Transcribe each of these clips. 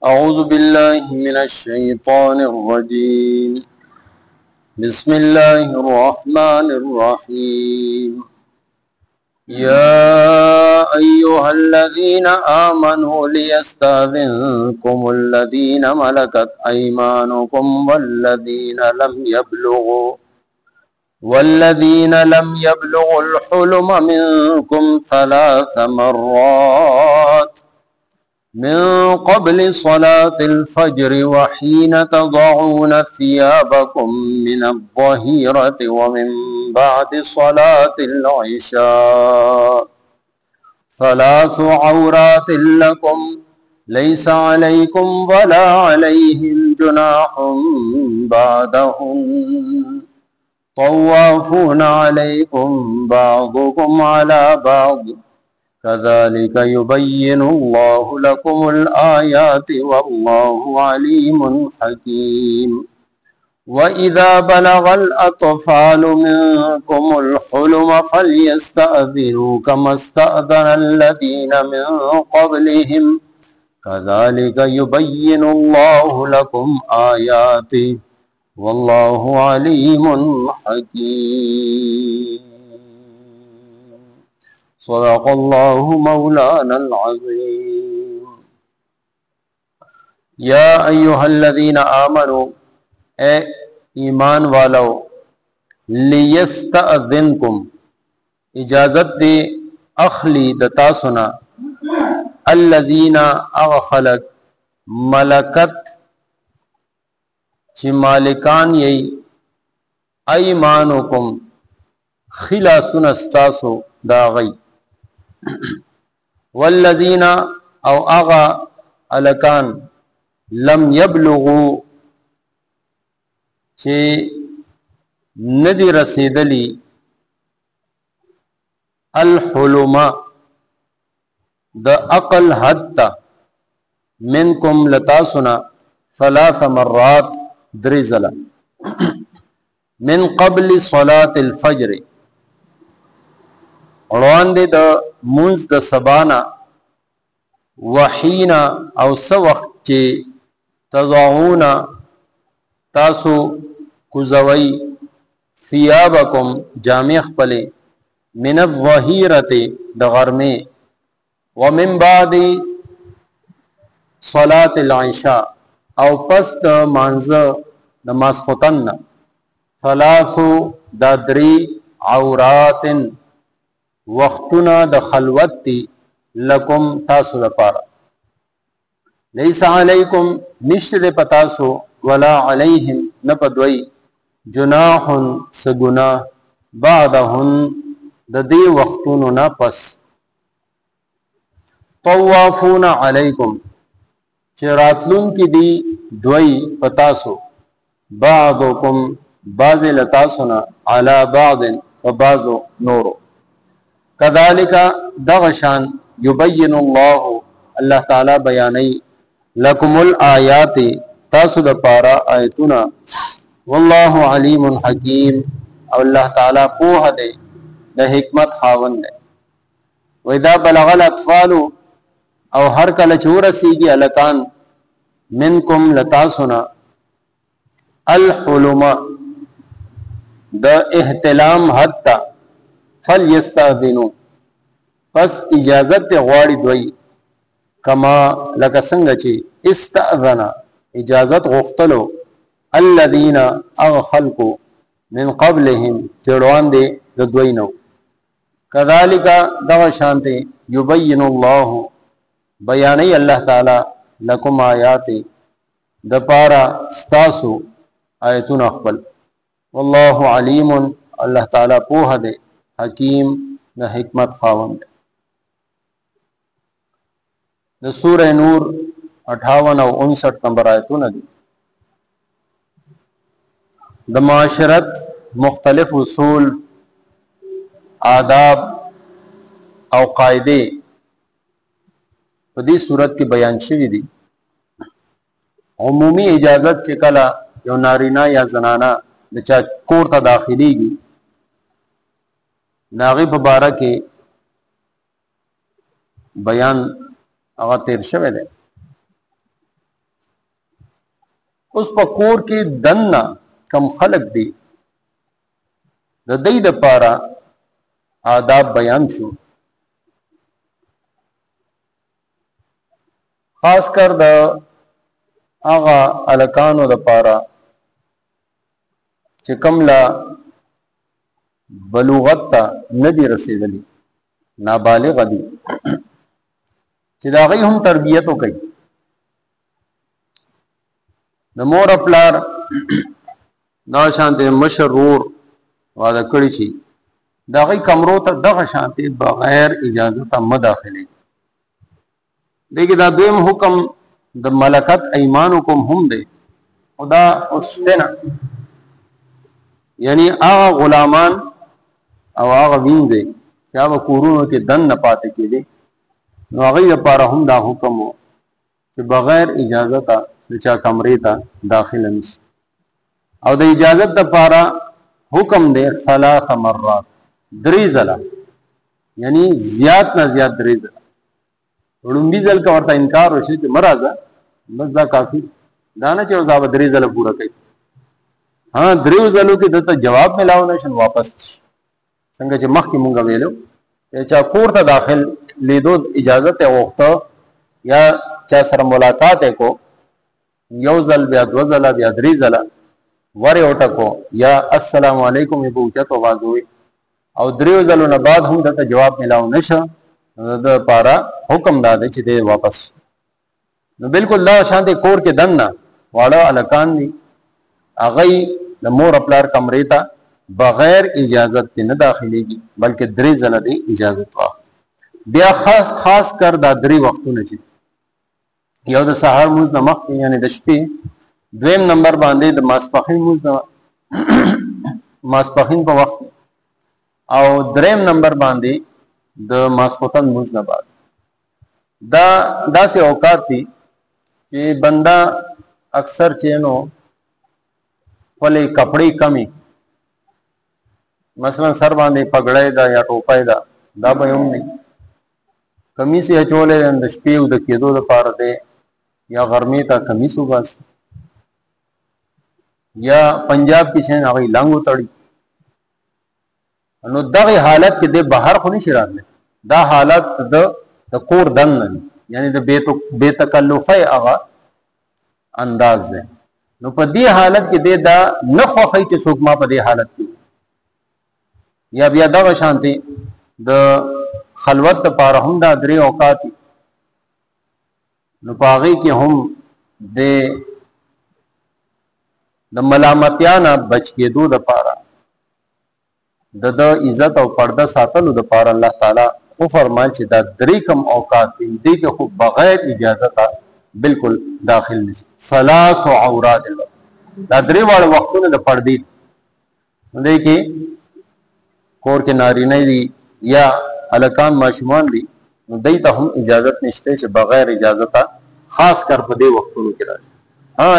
أعوذ بالله من الشيطان الرجيم بسم الله الرحمن الرحيم يا أيها الذين آمنوا ليستأذنكم الذين ملكت أيمانكم والذين لم يبلغوا الحلم منكم 3 مرات من قبل صلاة الفجر وحين تضعون ثيابكم من الظهيرة ومن بعد صلاة العشاء 3 عورات لكم ليس عليكم ولا عليهم جناح بعدهن طوافون عليكم بعضكم على بعض كذلك يبين الله لكم الآيات والله عليم حكيم وإذا بلغ الأطفال منكم الحلم فليستأذنوا كما استأذن الذين من قبلهم كذلك يبين الله لكم آياته والله عليم حكيم صدق الله مولانا العظيم یا ایها الذین آمنوا اے ایمان والو لیستأذنکم اجازت دے اخلی دتا سنا الذین اغخلق ملکت چی مالکان یی ایمانکم خلا سنستاسو داغی والذین او اغا الکان لم یبلغو چه ندی رسیدلی الحلم د عقل حد تا منکم لتاسنا 3 مرات درزلا من قبل صلاة الفجر روان دے دا منز دا سبانا وحینا او سوخت چے تضعونا تاسو کزوی ثیابکم جامع پلے من الظہیرت دا غرمے ومن بعد صلاة العشاء او پس دا مانز دا ماسخوتن 3 دا 3 عورات وقتنا د خلوت تی لکم تاسو د پارا لیس علیکم نشت د پتاسو ولا علیہم نپدوی جناح سگنا بعدهن د دی وقتونو نا پس طوافون علیکم چراتلون کی دی دوی پتاسو بعضکم بعض لتاسونا علی بعض و بعضو نورو کذالک دغشان یبین اللہ تعالی بیانی لکم الآیات تاسو د پارا آیتنا واللہ علیم حکیم او اللہ تعالی پوہ دے د حکمت خاون دے وَإِذَا بَلَغَ الْأَطْفَالُ او ہر کل چورسیگی الکان منکم لتاسنا الحلم د احتلام حد تا فلیستاذنو پس اجازت غواړي دوی کما لکه څنګه چې استاذن اجازت غوښتلو الذين اغخلقوا من قبلهم چړوان دي د دوی نو کذالک دغه شانته یبین الله بیانې الله تعالی لکم آیات د پارا استاسو آیتون خپل والله علیم الله تعالی پوه دی حکیم د حکمت خاوند د سورہ نور 58 او 59 نمبر آیتونه دي د معاشرت مختلف اصول آداب او قاعده په دې صورت کې بیان شوی دي عمومی اجازت چې کله یو نارینه یا زنانه د چا کور ته داخليږي ناغي په باره کې بیان هغه تیر شوی دی اوس په کور کې دنه کم خلق دي د دې لپاره آداب بیان شو. خاص کر د هغه الکانو لپاره چې کوم لا بلوغت ته نه دي رسېدلي، نابالغ دي، چې د هغوی هم تربیت وکړي. د مور او پلار دا شانتې مشر ورور واده کړي چې د هغوی کمرو ته دغه شانتې بغیر اجازته مه داخلېږي. دې کې دا دویم حکم د ملکت ایمانو کوم هم دی، او دا اوس دی نه، یعنی هغه غلامان او هغه وینځې چې هغه کورونو کې دن نه پاتې کېدي، نو هغوی لپاره هم دا حکم و چې بغیر اجازته د چا کمرې ته داخله نشي. او د اجازت لپاره حکم دی 3 مرات، 3 ځله، یعنی زیات نه زیات 3 ځله. لومبي ځل که ورته انکار وشي چې مه راځه، بس دا کافي دا نه چې اوس هغه 3 ځله پوره کوي. ها 3 ځلو کې دته جواب ملاو نه شي، واپس شي. څنګه چې مخکې مونږ ویلو چې چا کور ته داخل لیدو اجازت یې وغوښته یا چا سره ملاقات یې کو، 1 ځل بیا 2 ځله بیا 3 ځله ور یې وټکو یا السلام علیکم یې په اوچت آواز ووایي، او 3 ځلو نه بعد هم دته جواب ملاو نه شه، نو د پاره حکم دا دی چې دی واپس. نو بالکل دا شانتې کور کې دننه واړه هلکان دي، هغوی د مور او پلار کمرې ته بغیر اجازت کې نه داخلېږي، بلکې 3 ځله دی اجازت واخلي. بیا خاص کر دا 3 وختونه چې یو د سهار مونځ نه مخکې یعنې د شپې، دویم نمبر باندې د ماسپښین مونځ نه ماسپښین په وخت، او دریم نمبر باندې د ماسخوتن مونځ نه بعد. دا داسې اوقات دي چې بنده اکثر چې نو خپلې کپړې کمې، مثلا سر باندې پګړی ده یا ټوپی ده، دا به هم نه، کمیس یې اچولی د شپې او د کېدو دپاره دی، یا غرمې ته کمیس وباسي، یا پنجاب کې شین هغوی لنګ وتړي. نو دغه حالت کې د بهر خو نشي راتلی، دا حالت د کور دننه دی، یعنی د بې تکلفۍ هغه انداز دی. نو په دې حالت کې دی دا نه خوښوي چې څوک ما په دې حالت کې، یا بیا دغه شانتې د خلوت دپاره هم دا 3 اوقات دي. نو په هغې کې هم د ملامتیا نه بچ کېدو دپاره، د عزت او پرده ساتلو دپاره الله تعالی وفرمایل چې دا 3 کم اوقات دي، دې کې خو بغیر اجازته بالکل داخل نشي. 3 عورات، دا 3 واړه وختونه د پردې دي. دې کې کور کې نارینه دي یا هلکان ماشومان دي، نو دې ته هم اجازت نشته چې بغیر اجازته خاص کر په دې وختونو کې راشي.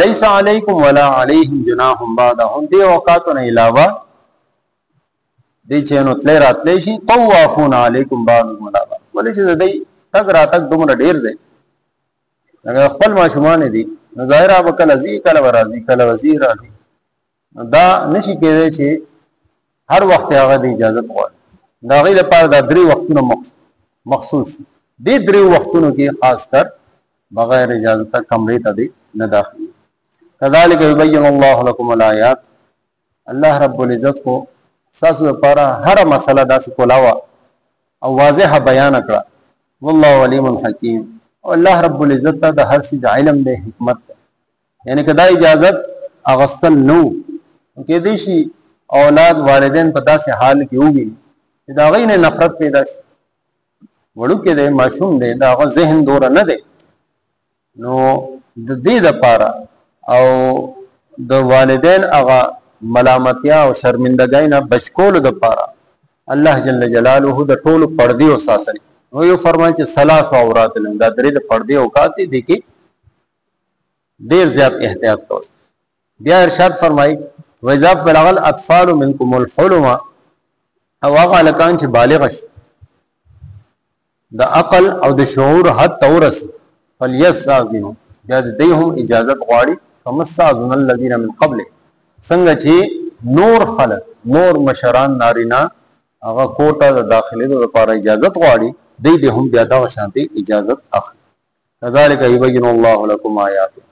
لیس علیکم ولا علیهم جناح بعدهم، دې اوقاتو نه علاوه دې چې نو تللی راتلی شي طوافون علیکم بعضهم علی بعض، ولې چې د دې تګ راتګ دومره ډېر دی. اگر خپل ماشومان دي نو ظاهره به کله ځي کله به راځي، کله به ځي راځي، دا نشي کېدی چې هر وخت هغه د اجازت غواړي. د هغې لپاره دا 3 وختونه مخصوص دي. 3 وختونو کې خاص کر بغیر اجازته کمرې ته دی نه داخلي. کذلک یبین الله لکم الآیات، الله رب العزت کو ستاسو لپاره هره مسله داسې کولاوه او واضحه بیان کړه. والله علیم حکیم، او الله رب العزت ته د هر څیز علم دی، حکمت دی. یعنی که دا اجازت اغوستل نو کېدی شي اولاد والدین په داسې حال کې وویني چې د هغوی نه نفرت پیدا شي. وړوکی دی، ماشوم دی، د هغه ذهن دوره نه دی. نو د دې دپاره او د والدین هغه ملامتیا او شرمندګۍ نه بچ کولو دپاره الله جل جلاله د ټولو پردې وساتلي. نو یو فرمایي چې 3 عورات لري، دا 3 د پردې اوقات دي، دې کې ډېر زیات احتیاط کوئ. بیا ارشاد فرمایي وَإِذَا بَلَغَ الْأَطْفَالُ مِنْكُمُ الْحُلُمَ، او هغه هلکان چې بالغ شي، د عقل او د شعور حد ته ورسي، فَلْيَسْتَأْذِنُوا، بیا د دې هم اجازت غواړي فمستأذن الذين من قبل څنګه چې نور خلق نور مشران نارینا هغه کور ته داخلي لپاره اجازه غواړي دی به هم بیا دا شانتي اجازه اخلي كذلك يبين الله لكم آياته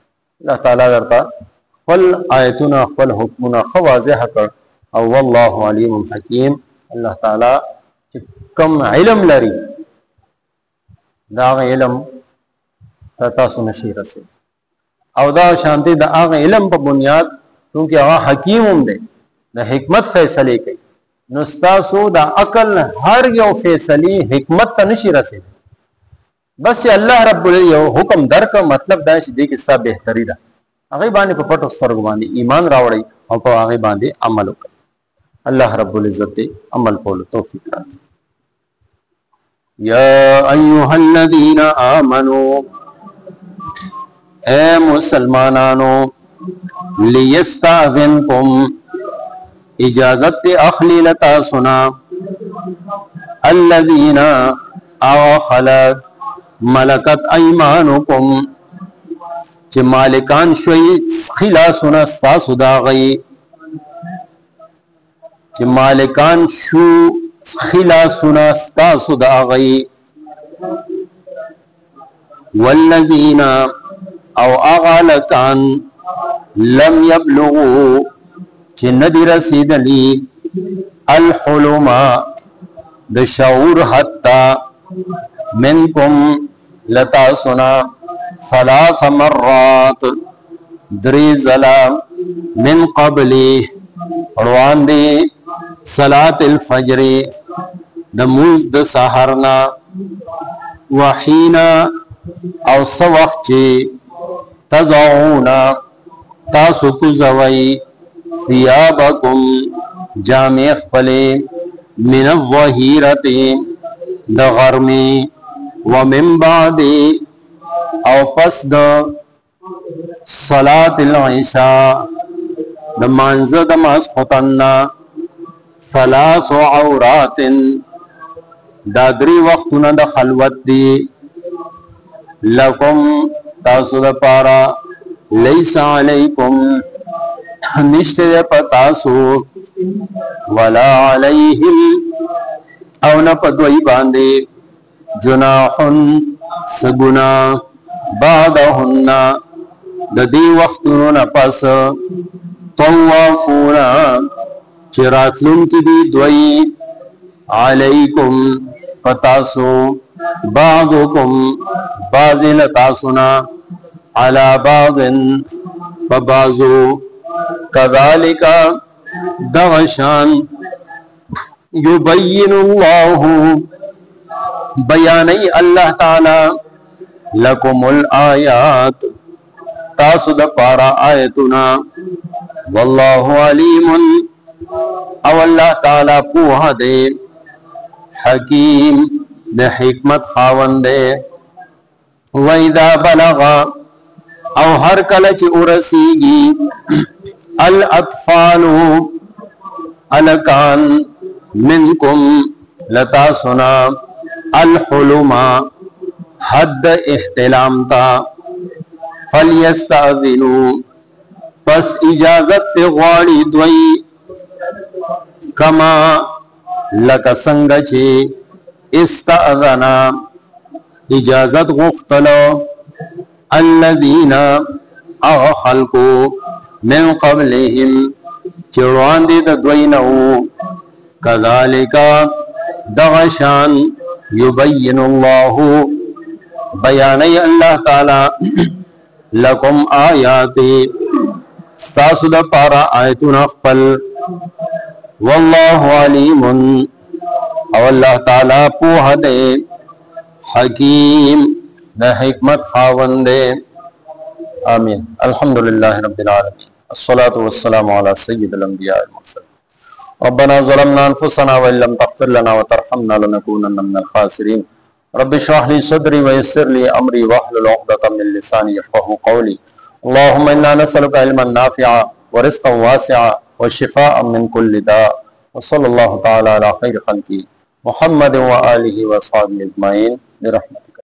الله تعالی درته خپل آیتونه خپل حکمونه خو واضح کړ او والله علیم حکیم الله تعالی چې کم علم لري دا علم تاسو نشي رسي او دا شانتي د هغه علم په بنیاد کیونکه هغه حکیم هم دی د حکمت فیصله کوي نو تاسو د عقل هر یو فیصله حکمت ته نشي رسي بس الله رب یو حکم درک مطلب دا چې دې کې څه بهتري ده هغه باندې په پټو سترګو باندې ایمان راوړی او په هغه باندې عمل وکړي الله رب العزت عمل کولو توفیق راکړي یا ایها الذین آمنوا اے مسلمانانو لیستاذنکم اجازت اخلی لتا سنا الذین او خلق ملکت ایمانکم چې مالکان شوي خلاصونه ستاسو دا غي چې مالکان شو خلاصونه ستاسو دا غي والذین او اغلکان لم يبلغوا چې ندی رسیدلی الحلم د شعور حتا منکم لتا سنا ثلاث مرات دری زلا من قبلی روان دی صلاة الفجر نموز د سحرنا وحینا او سوخت چی تضعونا تاسو کوزوی ثیابکم جامع خپلی من الظهیرت د غرمی ومن بعد او پس د صلاة العشاء د مانزه د ماسختنا ثلاث عورات دا دری وختونه د خلوت دی لکم تاسو د پارا لیس علیکم نشته پتاسو ولا علیہم او نه پدوی باندې جناحن سگنا بعدهن د دې وختونو نه پس طوافونا چراتلون کی دی دوی علیکم پتاسو بعضکم بعضل تاسونا علی بعض فبعضو کذالک دغشان یبین اللہ بیانی اللہ تعالی لکم الآیات تاسو د پارا آیتنا واللہ علیم او اللہ تعالی پوها دے حکیم د حکمت خاوند دے وَإِذَا بَلَغَ او ہر کلچ ارسیگی الاطفال الکان منکم لتا سنا الحلم حد احتلام تا فلیستاذنوا پس اجازت غواړي دوی کما لک څنګه چې استاذنا اجازت غختلو الذين خلقوا من قبلهم چروان دي د دوینو كذلك دغشان يبين الله بیانی اللہ تعالی لکم آیاتی ستاسو دا پارا آیتون اخپل واللہ علیم او اللہ تعالی پوہ دے حکیم دا حکمت خاون دے آمین الحمدللہ رب العالمین الصلاة والسلام على سید الانبیاء المرسلین ربنا ظلمنا انفسنا وإن لم تغفر لنا وترحمنا لنكونن من الخاسرين رب اشرح لي صدري ويسر لي امري واحلل عقدة من لساني يفقهوا قولي اللهم انا نسألك علما نافعا ورزقا واسعا وشفاء من كل داء وصلى الله تعالى على خير خلقه محمد وآله وصحبه اجمعين برحمته